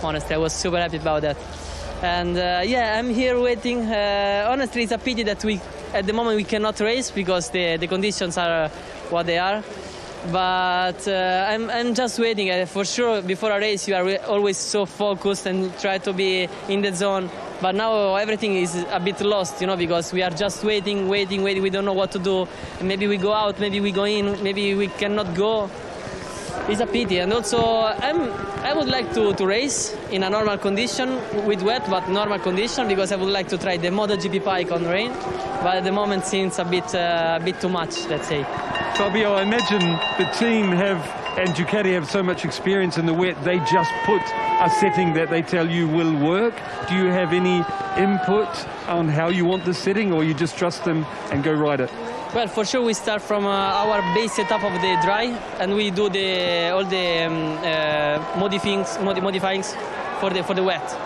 Honestly, I was super happy about that. And yeah, I'm here waiting. Honestly, it's a pity that at the moment we cannot race because the conditions are what they are. But I'm just waiting. For sure, before a race, you are always so focused and try to be in the zone. But now everything is a bit lost, you know, because we are just waiting. We don't know what to do. Maybe we go out, maybe we go in, maybe we cannot go. It's a pity. And also, I would like to race in a normal condition, with wet, but normal condition, because I would like to try the MotoGP bike on rain. But at the moment, seems a bit too much, let's say. Fabio, I imagine the team and Ducati have so much experience in the wet, they just put a setting that they tell you will work. Do you have any input on how you want the setting, or you just trust them and go ride it? Well, for sure we start from our base setup of the dry, and we do all the modifyings for the wet.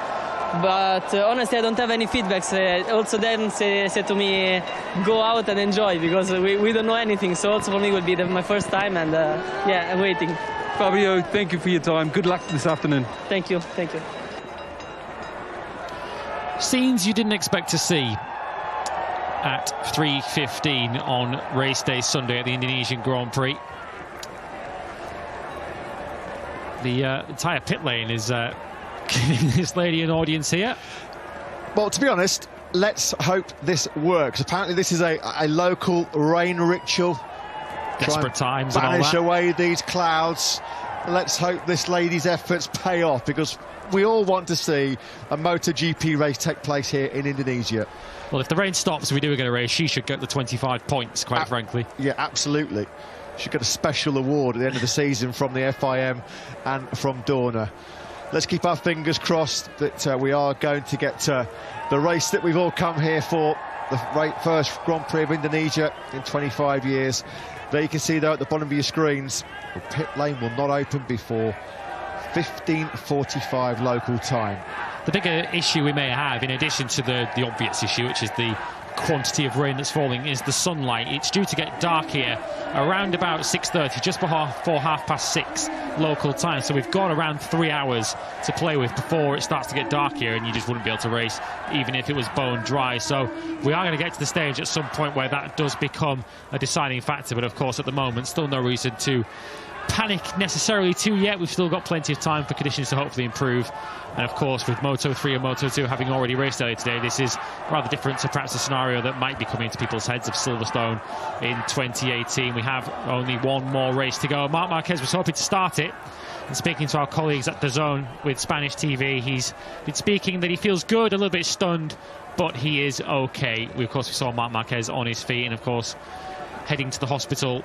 But honestly, I don't have any feedbacks. Also, then said to me, go out and enjoy, because we don't know anything. So also for me, it will be my first time, and yeah, I'm waiting. Fabio, thank you for your time. Good luck this afternoon. Thank you. Thank you. Scenes you didn't expect to see at 3:15 on race day Sunday at the Indonesian Grand Prix. The entire pit lane is giving this lady an audience here. Well, to be honest, let's hope this works. Apparently this is a local rain ritual. Desperate times and all banish that. away these clouds. Let's hope this lady's efforts pay off, because we all want to see a MotoGP race take place here in Indonesia. Well, if the rain stops and we do get a race, she should get the 25 points, quite frankly. Yeah, absolutely. She get a special award at the end of the season from the FIM and from Dorna. Let's keep our fingers crossed that we are going to get the race that we've all come here for, the first Grand Prix of Indonesia in 25 years. There you can see, though, at the bottom of your screens, the pit lane will not open before 15:45 local time. The bigger issue we may have, in addition to the obvious issue, which is the quantity of rain that's falling, is the sunlight. It's due to get dark here around about 6:30, just before 6:30 local time. So we've got around 3 hours to play with before it starts to get dark here, and you just wouldn't be able to race even if it was bone dry. So we are going to get to the stage at some point where that does become a deciding factor. But of course, at the moment, still no reason to panic necessarily too yet. We've still got plenty of time for conditions to hopefully improve. And of course, with Moto3 and Moto2 having already raced earlier today, this is rather different to perhaps the scenario that might be coming into people's heads of Silverstone in 2018. We have only one more race to go. Marc Marquez was hoping to start it. And speaking to our colleagues at DAZN with Spanish TV, he's been speaking that he feels good, a little bit stunned, but he is okay. We, of course, we saw Marc Marquez on his feet and, of course, heading to the hospital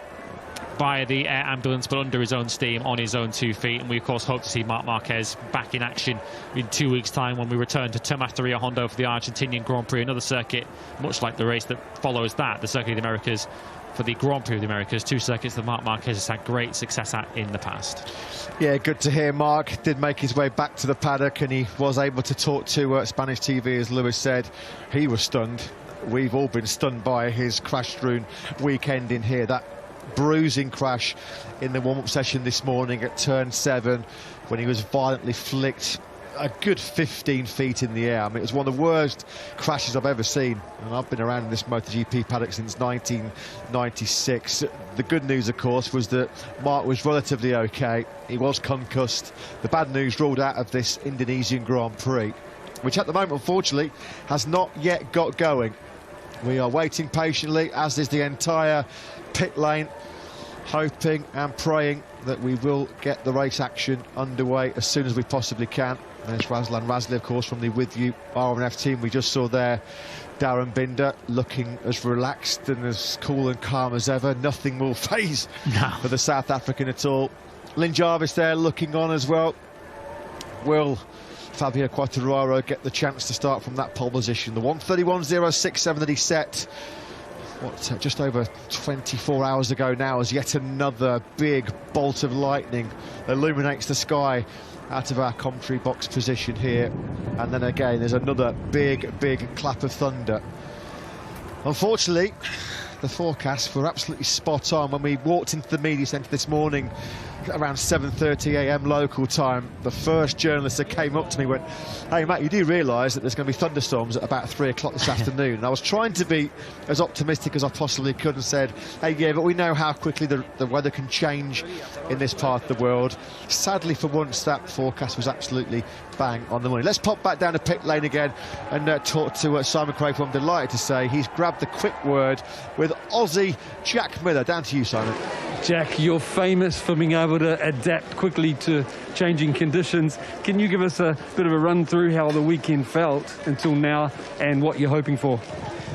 via the air ambulance, but under his own steam, on his own 2 feet. And we, of course, hope to see Marc Marquez back in action in 2 weeks' time when we return to Termas de Rio Hondo for the Argentinian Grand Prix, another circuit, much like the race that follows that, the Circuit of the Americas, for the Grand Prix of the Americas, 2 circuits that Marc Marquez has had great success at in the past. Yeah, good to hear. Marc did make his way back to the paddock, and he was able to talk to Spanish TV, as Lewis said. He was stunned. We've all been stunned by his crash-strewn weekend in here. That bruising crash in the warm-up session this morning at turn 7, when he was violently flicked a good 15 feet in the air. I mean, it was one of the worst crashes I've ever seen, and I've been around in this MotoGP paddock since 1996. The good news, of course, was that Marc was relatively okay. He was concussed. The bad news rolled out of this Indonesian Grand Prix, which at the moment, unfortunately, has not yet got going. We are waiting patiently, as is the entire pit lane, hoping and praying that we will get the race action underway as soon as we possibly can. There's Razlan Razli, of course, from the With You RNF team. We just saw there Darren Binder looking as relaxed and as cool and calm as ever. Nothing will faze for the South African at all. Lynn Jarvis there looking on as well. Will Fabio Quartararo get the chance to start from that pole position? The 1:31.067 that he set, just over 24 hours ago now, as yet another big bolt of lightning illuminates the sky out of our commentary box position here. And then again, there's another big clap of thunder. Unfortunately, the forecasts were absolutely spot on. When we walked into the media centre this morning, around 7:30 a.m. local time, the first journalist that came up to me went, "Hey Matt, you do realise that there's going to be thunderstorms at about 3 o'clock this afternoon?" And I was trying to be as optimistic as I possibly could and said, "Hey, yeah, but we know how quickly the weather can change in this part of the world." Sadly, for once, that forecast was absolutely bang on the money. Let's pop back down to pit lane again and talk to Simon Craig, who I'm delighted to say he's grabbed the quick word with Aussie Jack Miller. Down to you, Simon. Jack, you're famous for being able to adapt quickly to changing conditions. Can you give us a bit of a run through how the weekend felt until now and what you're hoping for?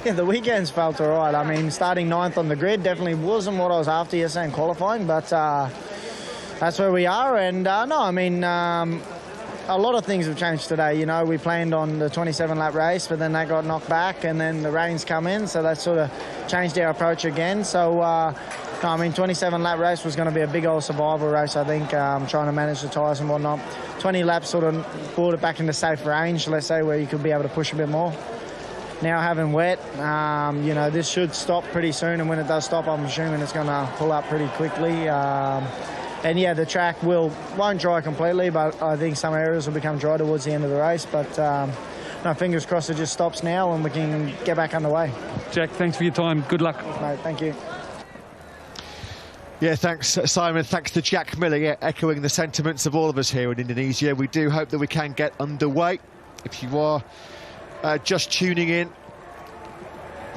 Yeah, the weekends felt all right. I mean, starting 9th on the grid definitely wasn't what I was after yesterday in qualifying, but that's where we are. And no, I mean, a lot of things have changed today. You know, we planned on the 27-lap race, but then that got knocked back, and then the rains come in, so that sort of changed our approach again. So, no, I mean, 27-lap race was going to be a big old survival race, I think, trying to manage the tyres and whatnot. 20 laps sort of brought it back into safe range, let's say, where you could be able to push a bit more. Now having wet, you know, this should stop pretty soon, and when it does stop, I'm assuming it's going to pull up pretty quickly. And yeah, the track won't dry completely, but I think some areas will become dry towards the end of the race. But no, fingers crossed it just stops now and we can get back underway. Jack, thanks for your time. Good luck. Mate, thank you. Yeah, thanks, Simon. Thanks to Jack Miller, yeah, echoing the sentiments of all of us here in Indonesia. We do hope that we can get underway. If you are just tuning in,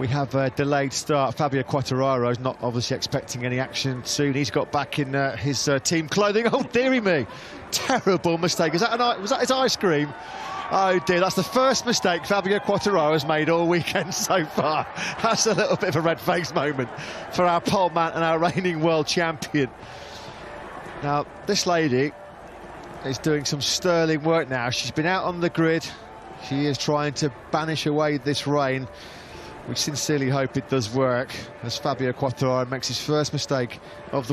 we have a delayed start. Fabio Quartararo is not obviously expecting any action soon. He's got back in his team clothing. Oh, dearie me. Terrible mistake. Was that his ice cream? Oh dear, that's the first mistake Fabio Quartararo has made all weekend so far. That's a little bit of a red-faced moment for our pole man and our reigning world champion. Now, this lady is doing some sterling work now. She's been out on the grid. She is trying to banish away this rain. We sincerely hope it does work as Fabio Quartararo makes his first mistake of the